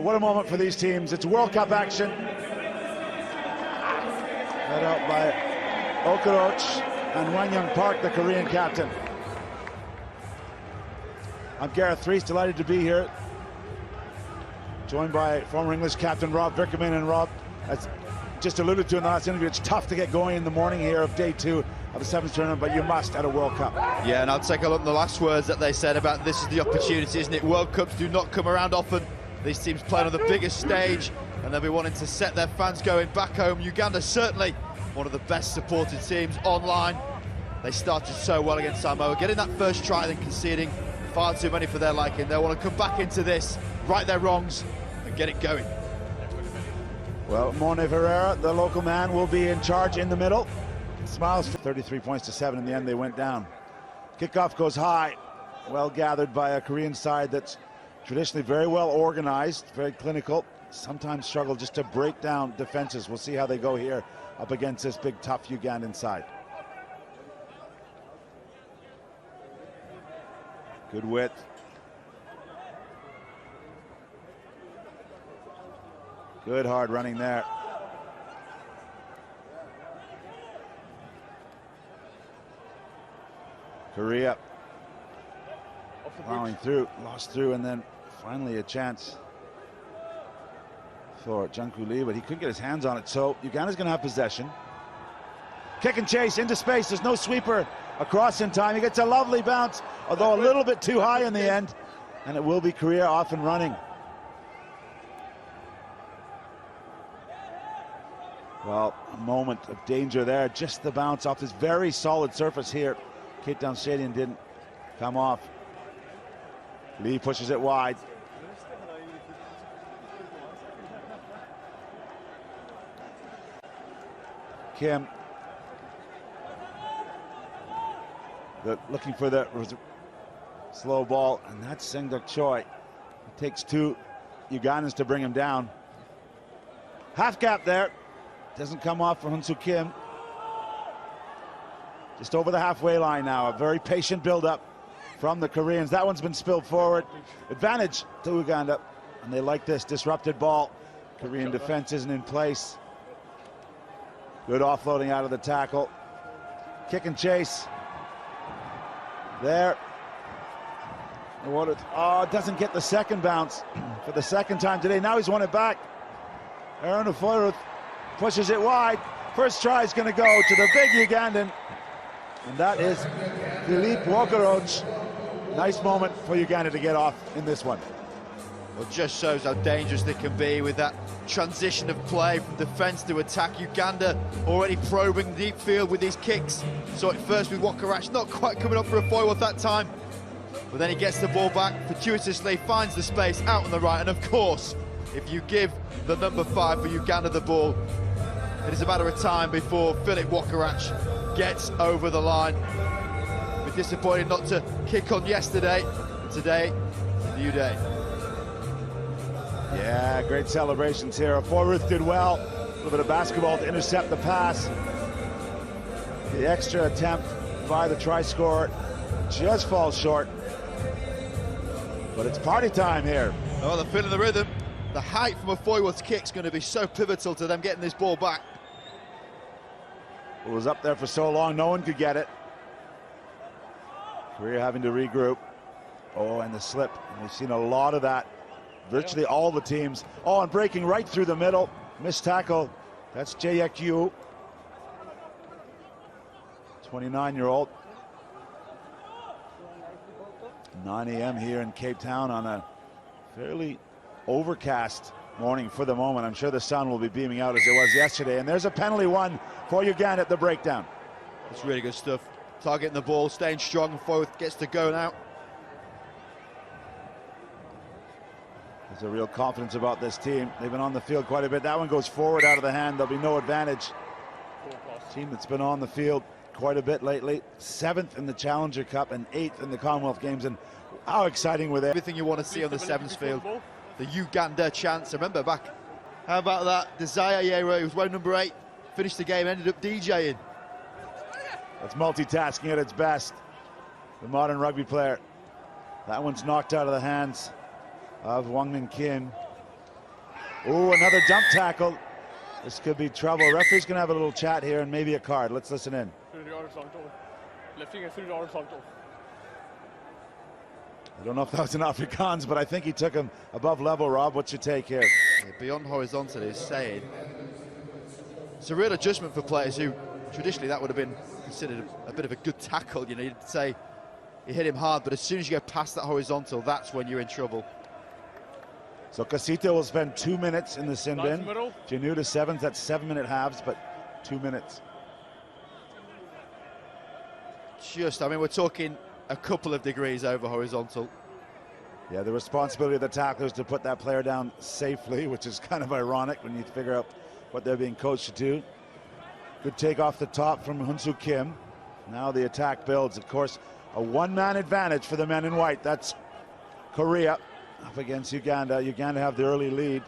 what a moment for these teams. It's World Cup action. Led out by Okoroch and Wanyang Park, the Korean captain. I'm Gareth Rees, delighted to be here. Joined by former English captain Rob Vickerman. And Rob, as just alluded to in the last interview, it's tough to get going in the morning here of day 2 of the Sevens tournament, but you must at a World Cup. Yeah, and I'll take a look at the last words that they said about this is the opportunity, isn't it? World Cups do not come around often. These teams play on the biggest stage, and they'll be wanting to set their fans going back home. Uganda certainly one of the best supported teams online. They started so well against Samoa, getting that first try and then conceding far too many for their liking. They'll want to come back into this, right their wrongs, and get it going. Well, Mone Ferreira, the local man, will be in charge in the middle. Smiles for 33 points to 7. In the end, they went down. Kickoff goes high. Well gathered by a Korean side that's traditionally very well organized, very clinical. Sometimes struggle just to break down defenses. We'll see how they go here up against this big, tough Ugandan side. Good width. Good hard running there. Korea plowing through, lost through, and then finally a chance for Junku Lee, but he couldn't get his hands on it, so Uganda's going to have possession. Kick and chase into space. There's no sweeper across in time. He gets a lovely bounce, although a little bit too high in the end, and it will be Korea off and running. Well, a moment of danger there. Just the bounce off this very solid surface here. Cape Town Stadium didn't come off. Lee pushes it wide. Kim looking for the slow ball, and that's Sengduk Choi. It takes 2 Ugandans to bring him down. Half gap there. Doesn't come off for Hunsu Kim. Just over the halfway line now. A very patient build-up from the Koreans. That one's been spilled forward. Advantage to Uganda. And they like this disrupted ball. Korean defense isn't in place. Good offloading out of the tackle. Kick and chase. There. Oh, doesn't get the second bounce for the second time today. Now he's won it back. Aaron Ofoiruth pushes it wide. First try is going to go to the big Ugandan. And that is Philippe Wokoroch. Nice moment for Uganda to get off in this one. Well, just shows how dangerous they can be with that transition of play from defence to attack. Uganda already probing deep field with these kicks. Saw it first with Wokoroch, not quite coming up for a foil that time. But then he gets the ball back, fortuitously finds the space out on the right. And of course, if you give the number 5 for Uganda the ball, it is a matter of time before Philip Wokoroch gets over the line. We're disappointed not to kick on yesterday. Today, a new day. Yeah, great celebrations here. Forruth did well. A little bit of basketball to intercept the pass. The extra attempt by the try scorer just falls short. But it's party time here. Oh, they're feeling the rhythm. The height from a forward's kick is going to be so pivotal to them getting this ball back. It was up there for so long, no one could get it. Korea having to regroup. Oh, and the slip. And we've seen a lot of that. Virtually all the teams. Oh, and breaking right through the middle. Missed tackle. That's Jae Yu, 29-year-old. 9 a.m. here in Cape Town on a fairly overcast morning for the moment. I'm sure the sun will be beaming out as it was yesterday. And there's a penalty one for Uganda at the breakdown. It's really good stuff. Targeting the ball, staying strong, and forward gets to go now. There's a real confidence about this team. They've been on the field quite a bit. That one goes forward out of the hand. There'll be no advantage. Team that's been on the field quite a bit lately. 7th in the Challenger Cup and 8th in the Commonwealth Games. And how exciting were they? Everything you want to see on the Sevens field. The Uganda chance. Remember back. How about that? Desire Yero, who was wearing number 8, finished the game, ended up DJing. That's multitasking at its best. The modern rugby player. That one's knocked out of the hands of Wang Min Kim. Ooh, another jump tackle. This could be trouble. Referee's gonna have a little chat here and maybe a card. Let's listen in. I don't know if that was an Afrikaans, but I think he took him above level. Rob, what's your take here? Yeah, beyond horizontal is saying it's a real adjustment for players who traditionally that would have been considered a bit of a good tackle. You know, you'd say you hit him hard, but as soon as you go past that horizontal, that's when you're in trouble. So Casito will spend 2 minutes in the sin bin. If you're new to sevens, that's 7-minute halves, but 2 minutes. I mean, we're talking a couple of degrees over horizontal. Yeah, the responsibility of the tackler is to put that player down safely, which is kind of ironic when you figure out what they're being coached to do. Good take off the top from Hunsu Kim. Now the attack builds. Of course, a one-man advantage for the men in white. That's Korea up against Uganda. Uganda have the early lead.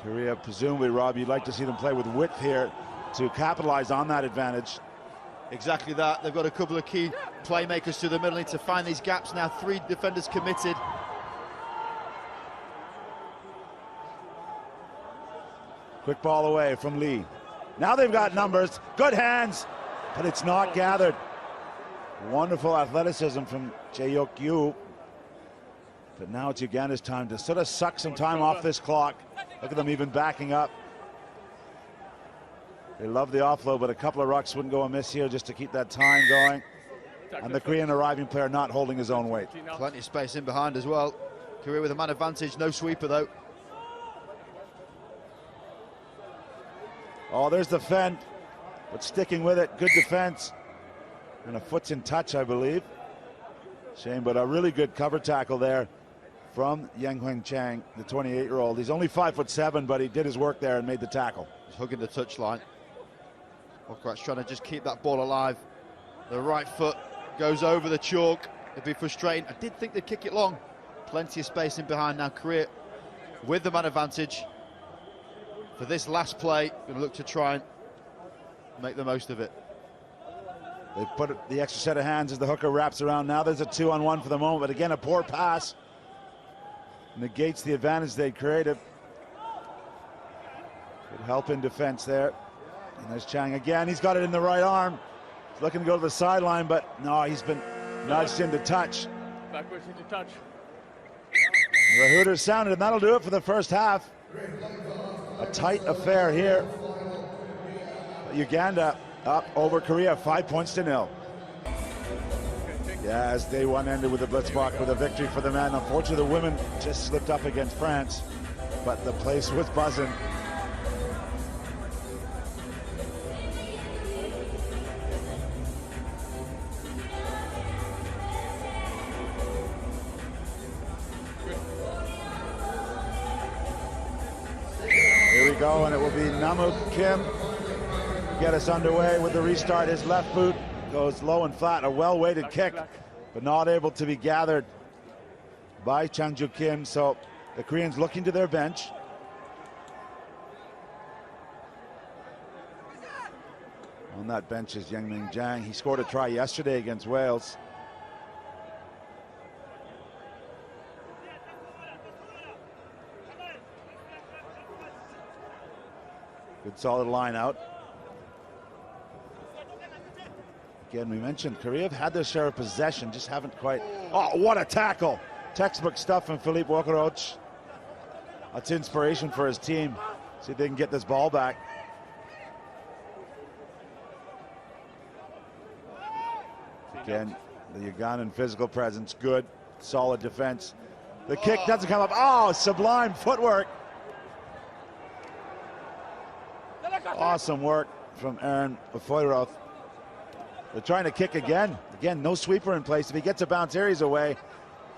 Korea, presumably, Rob, you'd like to see them play with width here to capitalize on that advantage. Exactly that. They've got a couple of key playmakers to the middle, need to find these gaps now. 3 defenders committed. Quick ball away from Lee. Now they've got numbers, good hands, but it's not gathered. Wonderful athleticism from Jae-Yok Yu. But now it's Uganda's time to sort of suck some time off this clock. Look at them even backing up. They love the offload, but a couple of rucks wouldn't go amiss here just to keep that time going. And the Korean arriving player not holding his own weight. Plenty of space in behind as well. Korea with a man advantage, no sweeper though. Oh, there's the fend, but sticking with it, good defense. And a foot's in touch, I believe. Shame, but a really good cover tackle there from Yang Huang Chang, the 28-year-old. He's only 5'7", but he did his work there and made the tackle. He's hugging the touchline. Walkerat's trying to just keep that ball alive. The right foot goes over the chalk. It'd be frustrating. I did think they'd kick it long. Plenty of space in behind now. Korea with the man advantage. For this last play, going to look to try and make the most of it. They put the extra set of hands as the hooker wraps around. Now there's a 2-on-1 for the moment, but again, a poor pass negates the advantage they created. Good help in defense there. And there's Chang again. He's got it in the right arm. He's looking to go to the sideline, but no, he's been nudged into touch. Backwards into touch. The Hooters sounded, and that'll do it for the first half. A tight affair here. Uganda up over Korea, 5 points to 0. Yeah, as day one ended with the Blitzbach with a victory for the men. Unfortunately, the women just slipped up against France, but the place was buzzing. Here we go, and it will be Namuk Kim get us underway with the restart. His left boot goes low and flat, a well-weighted kick, but not able to be gathered by Changju Kim. So the Koreans looking to their bench. On that bench is Yang Ming Jang. He scored a try yesterday against Wales. Good solid line out. Again, we mentioned Korea have had their share of possession, just haven't quite. Oh, what a tackle! Textbook stuff from Philippe Walkerat. That's inspiration for his team. See if they can get this ball back. Again, the Ugandan physical presence, good, solid defense. The kick doesn't come up. Oh, sublime footwork. Awesome work from Aaron Foyroth. They're trying to kick again. Again, no sweeper in place. If he gets a bounce here, he's away.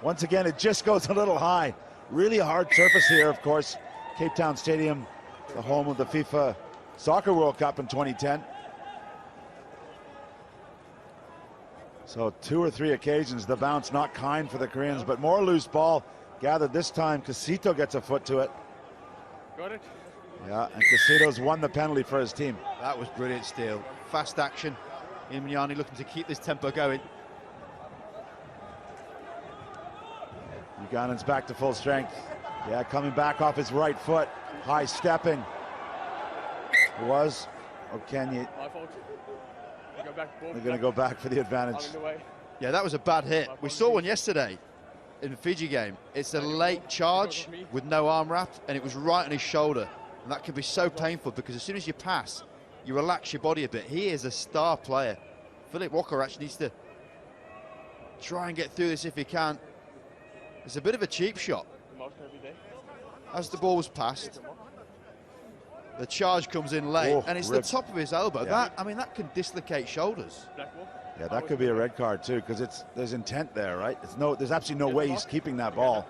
Once again, it just goes a little high. Really hard surface here, of course. Cape Town Stadium, the home of the FIFA Soccer World Cup in 2010. So 2 or 3 occasions, the bounce not kind for the Koreans, but more loose ball gathered this time. Casito gets a foot to it. Got it. Yeah, and Casito's won the penalty for his team. That was brilliant steal. Fast action. Imnyani looking to keep this tempo going. Ugandans back to full strength. Yeah, coming back off his right foot, high stepping. Was Kenya. My fault. They're going to go back for the advantage. Yeah, that was a bad hit. We saw one yesterday in the Fiji game. It's a late charge with no arm wrap, and it was right on his shoulder. And that can be so painful because as soon as you pass, you relax your body a bit. He is a star player. Philip Walker actually needs to try and get through this if he can. It's a bit of a cheap shot. As the ball was passed, the charge comes in late, and it's the top of his elbow. Yeah. That, I mean, that can dislocate shoulders. Yeah, that could be a red card too, because there's intent there, right? There's absolutely no way he's keeping that ball.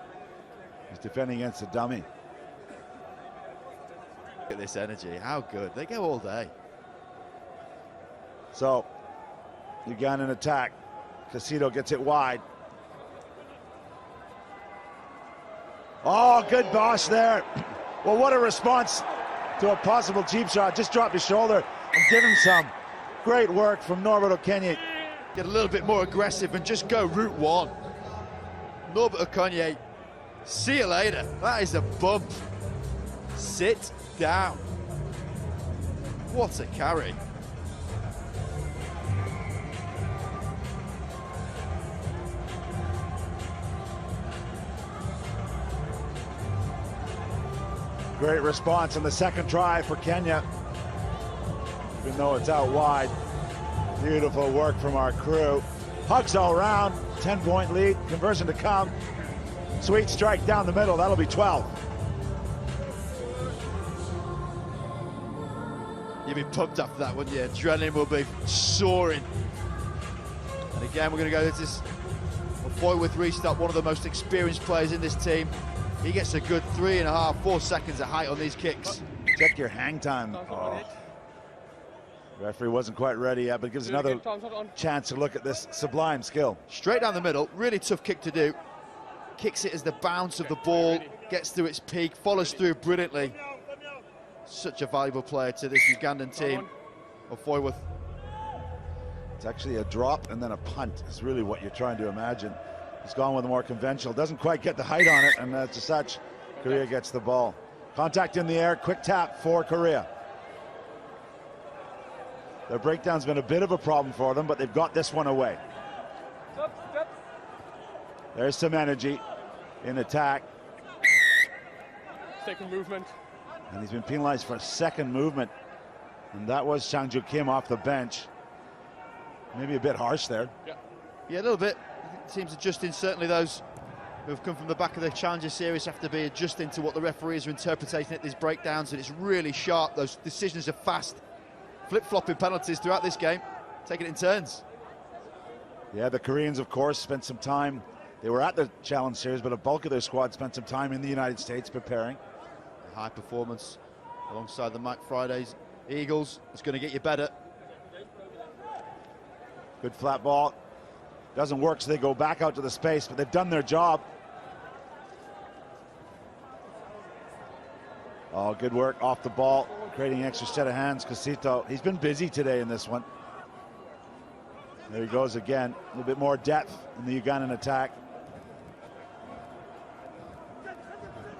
He's defending against a dummy. Look at this energy, how good. They go all day. So, Ugandan attack. Casito gets it wide. Oh, good bosh there. Well, what a response to a possible cheap shot. Just drop his shoulder and give him some. Great work from Norbert Okenye. Get a little bit more aggressive and just go route one. Norbert Okenye, see you later. That is a bump. Sit down. What a carry. Great response in the second try for Kenya, even though it's out wide. Beautiful work from our crew. Hugs all around, 10-point lead, conversion to come. Sweet strike down the middle, that'll be 12. You'd be pumped after that, wouldn't you? Adrenaline will be soaring. And again, we're going to go, this is a Foyworth restart, one of the most experienced players in this team. He gets a good 3.5, 4 seconds of height on these kicks. Check your hang time. Oh. Referee wasn't quite ready yet, but it gives another chance to look at this sublime skill. Straight down the middle, really tough kick to do. Kicks it as the bounce of the ball gets to its peak, follows through brilliantly. Such a valuable player to this Ugandan team of Foyworth. It's actually a drop and then a punt is really what you're trying to imagine. He's gone with a more conventional, doesn't quite get the height on it, and as such, Korea gets the ball. Contact in the air, quick tap for Korea. Their breakdown's been a bit of a problem for them, but they've got this one away. There's some energy in attack. Second movement. And he's been penalized for a second movement. And that was Changju Kim off the bench. Maybe a bit harsh there. Yeah, a little bit. Teams adjusting, certainly those who have come from the back of the Challenger Series have to be adjusting to what the referees are interpreting at these breakdowns, and it's really sharp. Those decisions are fast. Flip-flopping penalties throughout this game, taking it in turns. Yeah, the Koreans, of course, spent some time. They were at the Challenge Series, but a bulk of their squad spent some time in the United States preparing. High performance alongside the Mike Fridays Eagles. It's going to get you better. Good flat ball. Doesn't work, so they go back out to the space, but they've done their job. Oh, good work off the ball, creating an extra set of hands. Casito, he's been busy today in this one. There he goes again. A little bit more depth in the Ugandan attack.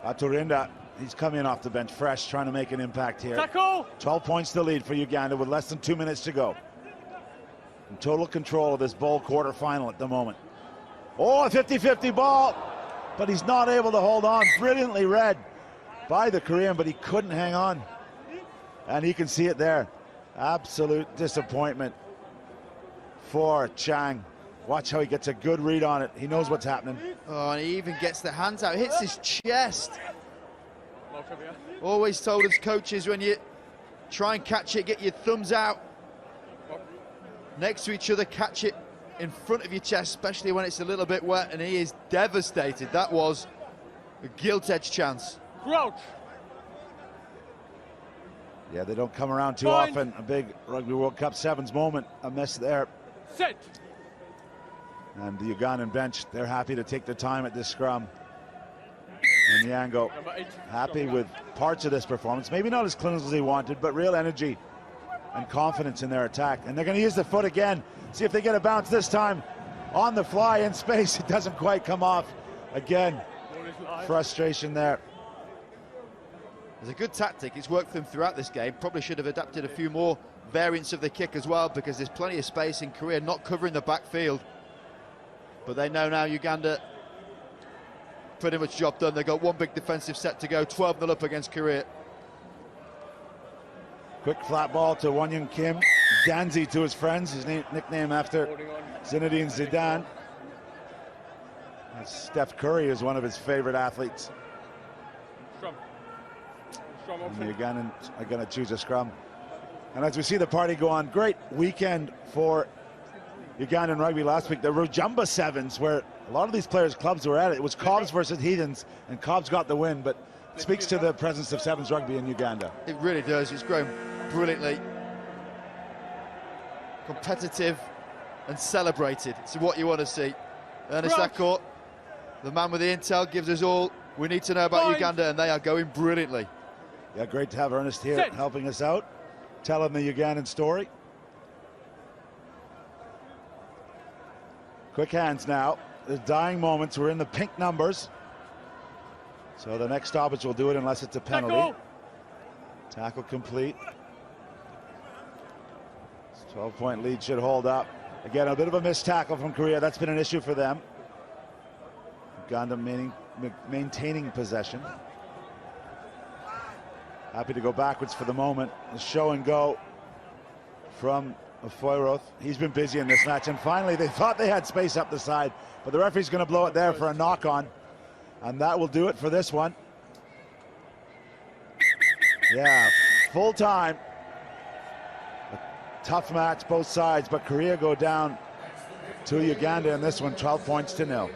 Aturinda, he's coming off the bench fresh, trying to make an impact here. Tackle! 12 points to lead for Uganda with less than 2 minutes to go. In total control of this bowl quarterfinal at the moment. Oh, a 50-50 ball, but he's not able to hold on. Brilliantly read by the Korean, but he couldn't hang on. And you can see it there. Absolute disappointment for Chang. Watch how he gets a good read on it. He knows what's happening. Oh, and he even gets the hands out, hits his chest. Always told us coaches, when you try and catch it, get your thumbs out next to each other, catch it in front of your chest, especially when it's a little bit wet, and he is devastated. That was a gilt-edged chance. Crouch. Yeah, they don't come around too often. A big Rugby World Cup Sevens moment, a miss there. Set. And the Ugandan bench, they're happy to take their time at this scrum. And Nyango happy with parts of this performance. Maybe not as clinical as he wanted, but real energy and confidence in their attack. And they're going to use the foot again. See if they get a bounce this time on the fly in space. It doesn't quite come off. Again, frustration there. It's a good tactic. It's worked for them throughout this game. Probably should have adapted a few more variants of the kick as well, because there's plenty of space in Korea, not covering the backfield. But they know now Uganda pretty much job done. They've got one big defensive set to go, 12-0 up against Korea. Quick flat ball to Wonyoung Kim. Danzi to his friends, his nickname after Zinedine Zidane. And Steph Curry is one of his favorite athletes. Scrum. Scrum And option. the Ugandans are going to choose a scrum. And as we see the party go on, great weekend for Ugandan rugby last week. The Rujamba Sevens, where a lot of these players' clubs were at it. It was Cobbs versus Heathens, and Cobbs got the win, but it speaks to the presence of Sevens rugby in Uganda. It really does. It's grown brilliantly. Competitive and celebrated. It's what you want to see. Ernest Akort, the man with the intel, gives us all we need to know about Uganda, and they are going brilliantly. Yeah, great to have Ernest here helping us out, telling the Ugandan story. Quick hands now. The dying moments. We're in the pink numbers. So the next stoppage will do it unless it's a penalty. Tackle complete. 12-point lead should hold up. Again, a bit of a missed tackle from Korea. That's been an issue for them. Uganda maintaining possession. Happy to go backwards for the moment. The show and go from Foyroth. He's been busy in this match. And finally, they thought they had space up the side, but the referee's going to blow it there for a knock-on. And that will do it for this one. Yeah, full time. A tough match, both sides, but Korea go down to Uganda in this one, 12 points to 0.